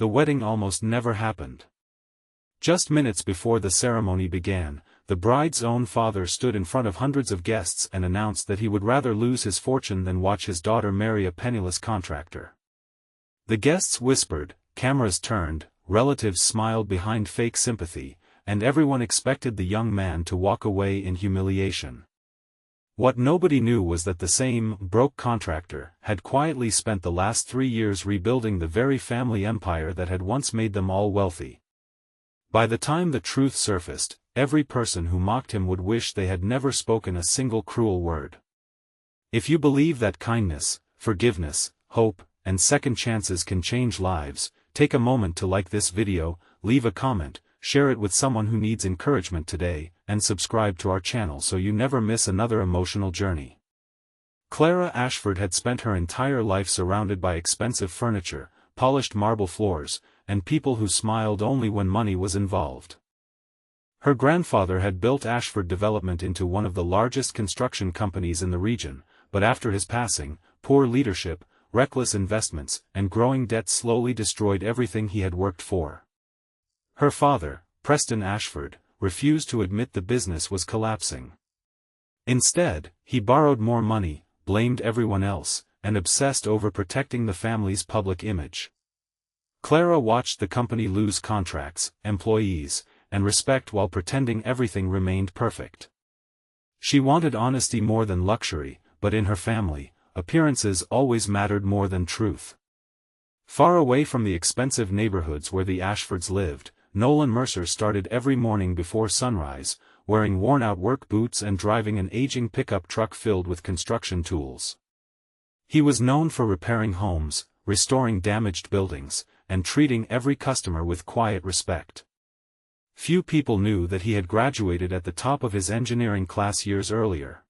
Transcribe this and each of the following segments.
the wedding almost never happened. Just minutes before the ceremony began, the bride's own father stood in front of hundreds of guests and announced that he would rather lose his fortune than watch his daughter marry a penniless contractor. The guests whispered, cameras turned, relatives smiled behind fake sympathy, and everyone expected the young man to walk away in humiliation. What nobody knew was that the same broke contractor had quietly spent the last 3 years rebuilding the very family empire that had once made them all wealthy. By the time the truth surfaced, every person who mocked him would wish they had never spoken a single cruel word. If you believe that kindness, forgiveness, hope, and second chances can change lives, take a moment to like this video, leave a comment, share it with someone who needs encouragement today, and subscribe to our channel so you never miss another emotional journey. Clara Ashford had spent her entire life surrounded by expensive furniture, polished marble floors, and people who smiled only when money was involved. Her grandfather had built Ashford Development into one of the largest construction companies in the region, but after his passing, poor leadership, reckless investments, and growing debt slowly destroyed everything he had worked for. Her father, Preston Ashford, refused to admit the business was collapsing. Instead, he borrowed more money, blamed everyone else, and obsessed over protecting the family's public image. Clara watched the company lose contracts, employees, and respect while pretending everything remained perfect. She wanted honesty more than luxury, but in her family, appearances always mattered more than truth. Far away from the expensive neighborhoods where the Ashfords lived, Nolan Mercer started every morning before sunrise, wearing worn-out work boots and driving an aging pickup truck filled with construction tools. He was known for repairing homes, restoring damaged buildings, and treating every customer with quiet respect. Few people knew that he had graduated at the top of his engineering class years earlier.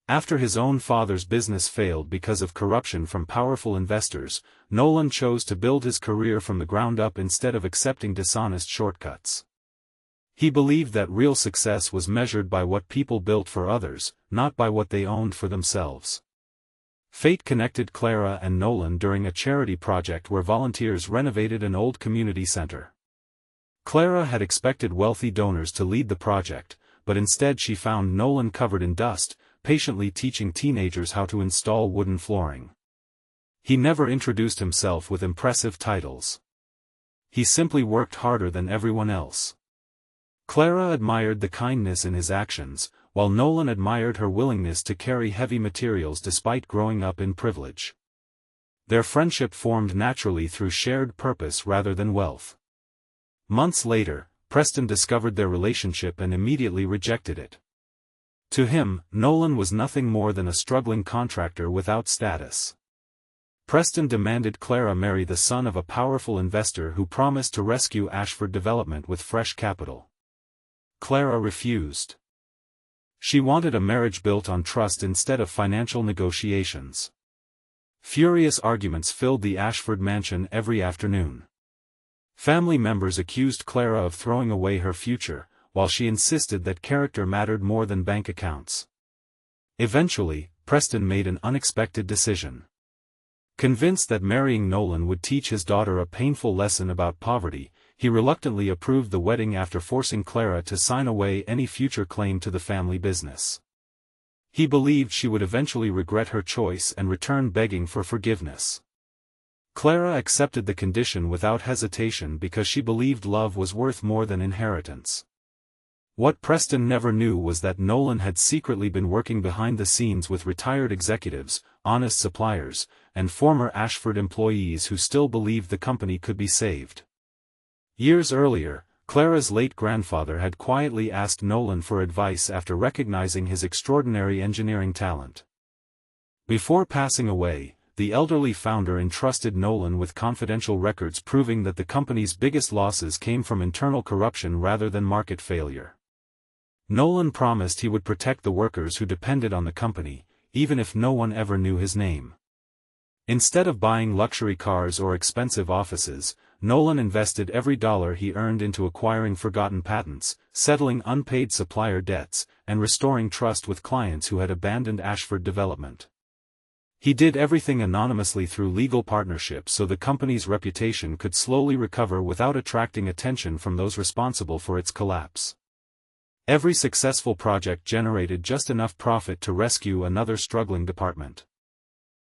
After his own father's business failed because of corruption from powerful investors, Nolan chose to build his career from the ground up instead of accepting dishonest shortcuts. He believed that real success was measured by what people built for others, not by what they owned for themselves. Fate connected Clara and Nolan during a charity project where volunteers renovated an old community center. Clara had expected wealthy donors to lead the project, but instead she found Nolan covered in dust, patiently teaching teenagers how to install wooden flooring. He never introduced himself with impressive titles. He simply worked harder than everyone else. Clara admired the kindness in his actions, while Nolan admired her willingness to carry heavy materials despite growing up in privilege. Their friendship formed naturally through shared purpose rather than wealth. Months later, Preston discovered their relationship and immediately rejected it. To him, Nolan was nothing more than a struggling contractor without status. Preston demanded Clara marry the son of a powerful investor who promised to rescue Ashford Development with fresh capital. Clara refused. She wanted a marriage built on trust instead of financial negotiations. Furious arguments filled the Ashford mansion every afternoon. Family members accused Clara of throwing away her future, while she insisted that character mattered more than bank accounts. Eventually, Preston made an unexpected decision. Convinced that marrying Nolan would teach his daughter a painful lesson about poverty, he reluctantly approved the wedding after forcing Clara to sign away any future claim to the family business. He believed she would eventually regret her choice and return begging for forgiveness. Clara accepted the condition without hesitation because she believed love was worth more than inheritance. What Preston never knew was that Nolan had secretly been working behind the scenes with retired executives, honest suppliers, and former Ashford employees who still believed the company could be saved. Years earlier, Clara's late grandfather had quietly asked Nolan for advice after recognizing his extraordinary engineering talent. Before passing away, the elderly founder entrusted Nolan with confidential records proving that the company's biggest losses came from internal corruption rather than market failure. Nolan promised he would protect the workers who depended on the company, even if no one ever knew his name. Instead of buying luxury cars or expensive offices, Nolan invested every dollar he earned into acquiring forgotten patents, settling unpaid supplier debts, and restoring trust with clients who had abandoned Ashford Development. He did everything anonymously through legal partnerships so the company's reputation could slowly recover without attracting attention from those responsible for its collapse. Every successful project generated just enough profit to rescue another struggling department.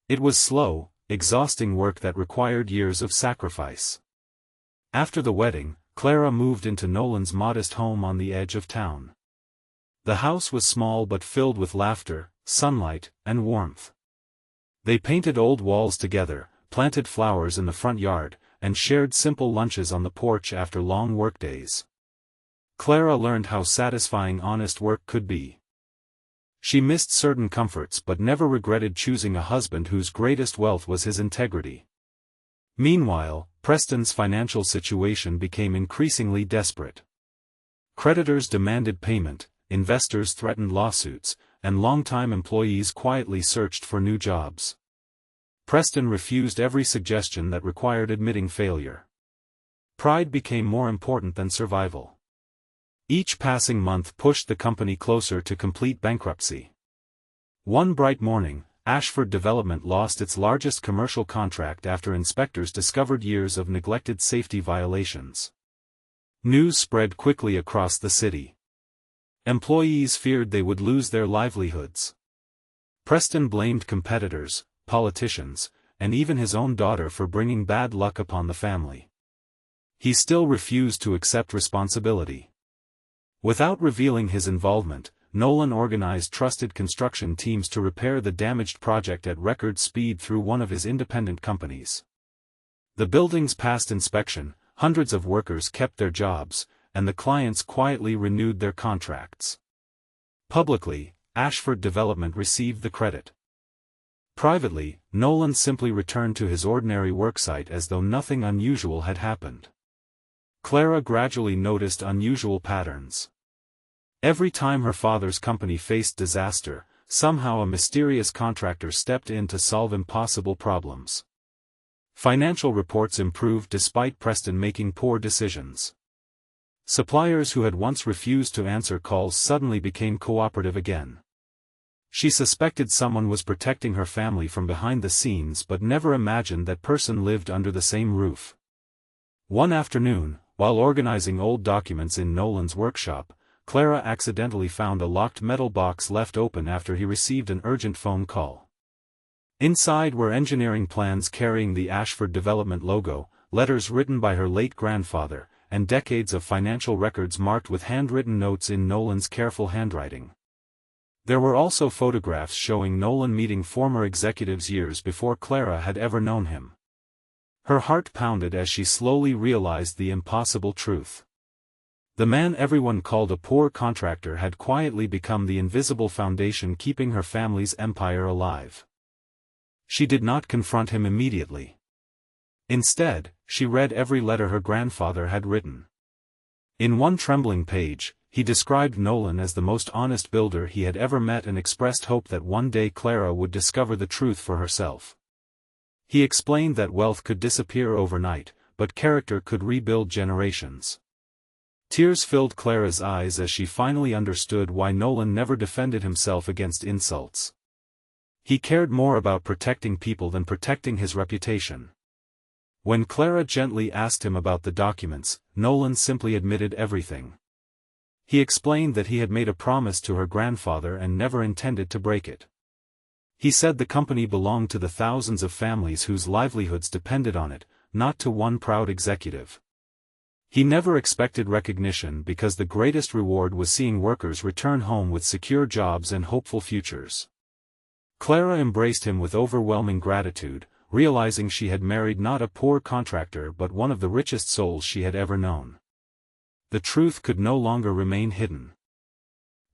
It was slow, exhausting work that required years of sacrifice. After the wedding, Clara moved into Nolan's modest home on the edge of town. The house was small but filled with laughter, sunlight, and warmth. They painted old walls together, planted flowers in the front yard, and shared simple lunches on the porch after long workdays. Clara learned how satisfying honest work could be. She missed certain comforts but never regretted choosing a husband whose greatest wealth was his integrity. Meanwhile, Preston's financial situation became increasingly desperate. Creditors demanded payment, investors threatened lawsuits, and longtime employees quietly searched for new jobs. Preston refused every suggestion that required admitting failure. Pride became more important than survival. Each passing month pushed the company closer to complete bankruptcy. One bright morning, Ashford Development lost its largest commercial contract after inspectors discovered years of neglected safety violations. News spread quickly across the city. Employees feared they would lose their livelihoods. Preston blamed competitors, politicians, and even his own daughter for bringing bad luck upon the family. He still refused to accept responsibility. Without revealing his involvement, Nolan organized trusted construction teams to repair the damaged project at record speed through one of his independent companies. The buildings passed inspection, hundreds of workers kept their jobs, and the clients quietly renewed their contracts. Publicly, Ashford Development received the credit. Privately, Nolan simply returned to his ordinary worksite as though nothing unusual had happened. Clara gradually noticed unusual patterns. Every time her father's company faced disaster, somehow a mysterious contractor stepped in to solve impossible problems. Financial reports improved despite Preston making poor decisions. Suppliers who had once refused to answer calls suddenly became cooperative again. She suspected someone was protecting her family from behind the scenes but never imagined that person lived under the same roof. One afternoon, while organizing old documents in Nolan's workshop, Clara accidentally found a locked metal box left open after he received an urgent phone call. Inside were engineering plans carrying the Ashford Development logo, letters written by her late grandfather, and decades of financial records marked with handwritten notes in Nolan's careful handwriting. There were also photographs showing Nolan meeting former executives years before Clara had ever known him. Her heart pounded as she slowly realized the impossible truth. The man everyone called a poor contractor had quietly become the invisible foundation keeping her family's empire alive. She did not confront him immediately. Instead, she read every letter her grandfather had written. In one trembling page, he described Nolan as the most honest builder he had ever met and expressed hope that one day Clara would discover the truth for herself. He explained that wealth could disappear overnight, but character could rebuild generations. Tears filled Clara's eyes as she finally understood why Nolan never defended himself against insults. He cared more about protecting people than protecting his reputation. When Clara gently asked him about the documents, Nolan simply admitted everything. He explained that he had made a promise to her grandfather and never intended to break it. He said the company belonged to the thousands of families whose livelihoods depended on it, not to one proud executive. He never expected recognition because the greatest reward was seeing workers return home with secure jobs and hopeful futures. Clara embraced him with overwhelming gratitude, realizing she had married not a poor contractor but one of the richest souls she had ever known. The truth could no longer remain hidden.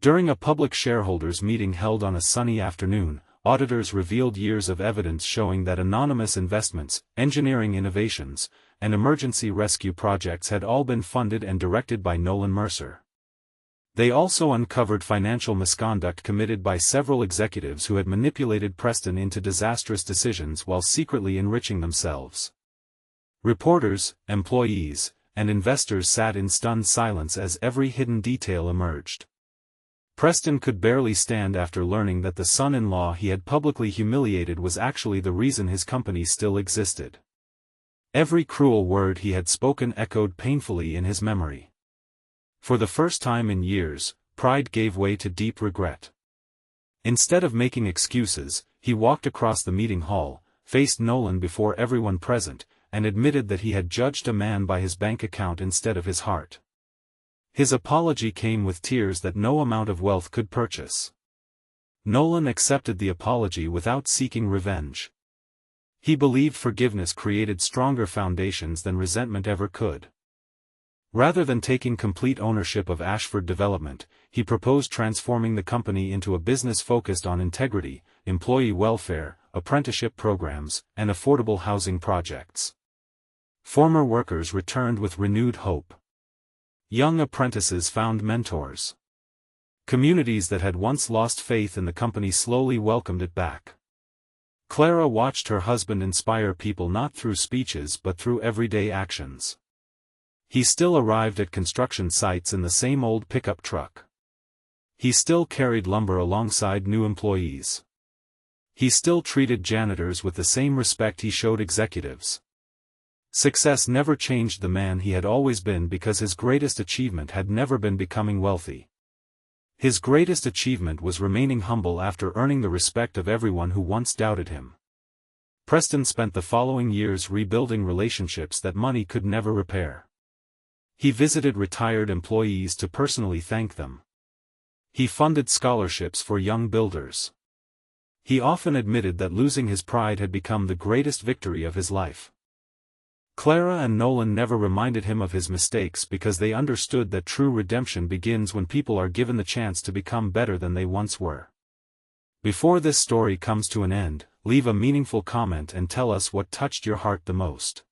During a public shareholders' meeting held on a sunny afternoon, auditors revealed years of evidence showing that anonymous investments, engineering innovations, and emergency rescue projects had all been funded and directed by Nolan Mercer. They also uncovered financial misconduct committed by several executives who had manipulated Preston into disastrous decisions while secretly enriching themselves. Reporters, employees, and investors sat in stunned silence as every hidden detail emerged. Preston could barely stand after learning that the son-in-law he had publicly humiliated was actually the reason his company still existed. Every cruel word he had spoken echoed painfully in his memory. For the first time in years, pride gave way to deep regret. Instead of making excuses, he walked across the meeting hall, faced Nolan before everyone present, and admitted that he had judged a man by his bank account instead of his heart. His apology came with tears that no amount of wealth could purchase. Nolan accepted the apology without seeking revenge. He believed forgiveness created stronger foundations than resentment ever could. Rather than taking complete ownership of Ashford Development, he proposed transforming the company into a business focused on integrity, employee welfare, apprenticeship programs, and affordable housing projects. Former workers returned with renewed hope. Young apprentices found mentors. Communities that had once lost faith in the company slowly welcomed it back. Clara watched her husband inspire people not through speeches but through everyday actions. He still arrived at construction sites in the same old pickup truck. He still carried lumber alongside new employees. He still treated janitors with the same respect he showed executives. Success never changed the man he had always been because his greatest achievement had never been becoming wealthy. His greatest achievement was remaining humble after earning the respect of everyone who once doubted him. Preston spent the following years rebuilding relationships that money could never repair. He visited retired employees to personally thank them. He funded scholarships for young builders. He often admitted that losing his pride had become the greatest victory of his life. Clara and Nolan never reminded him of his mistakes because they understood that true redemption begins when people are given the chance to become better than they once were. Before this story comes to an end, leave a meaningful comment and tell us what touched your heart the most.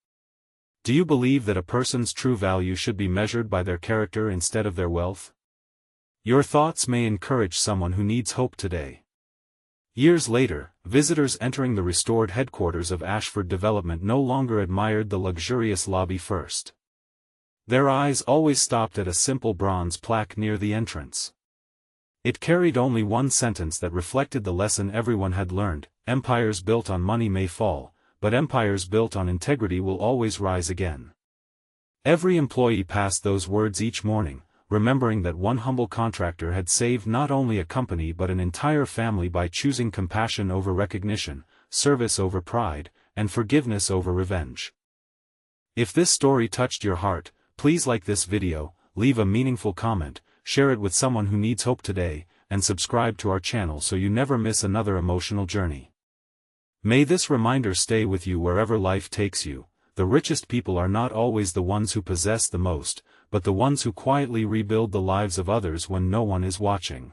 Do you believe that a person's true value should be measured by their character instead of their wealth? Your thoughts may encourage someone who needs hope today. Years later, visitors entering the restored headquarters of Ashford Development no longer admired the luxurious lobby first. Their eyes always stopped at a simple bronze plaque near the entrance. It carried only one sentence that reflected the lesson everyone had learned: empires built on money may fall, but empires built on integrity will always rise again. Every employee passed those words each morning, remembering that one humble contractor had saved not only a company but an entire family by choosing compassion over recognition, service over pride, and forgiveness over revenge. If this story touched your heart, please like this video, leave a meaningful comment, share it with someone who needs hope today, and subscribe to our channel so you never miss another emotional journey. May this reminder stay with you wherever life takes you. The richest people are not always the ones who possess the most, but the ones who quietly rebuild the lives of others when no one is watching.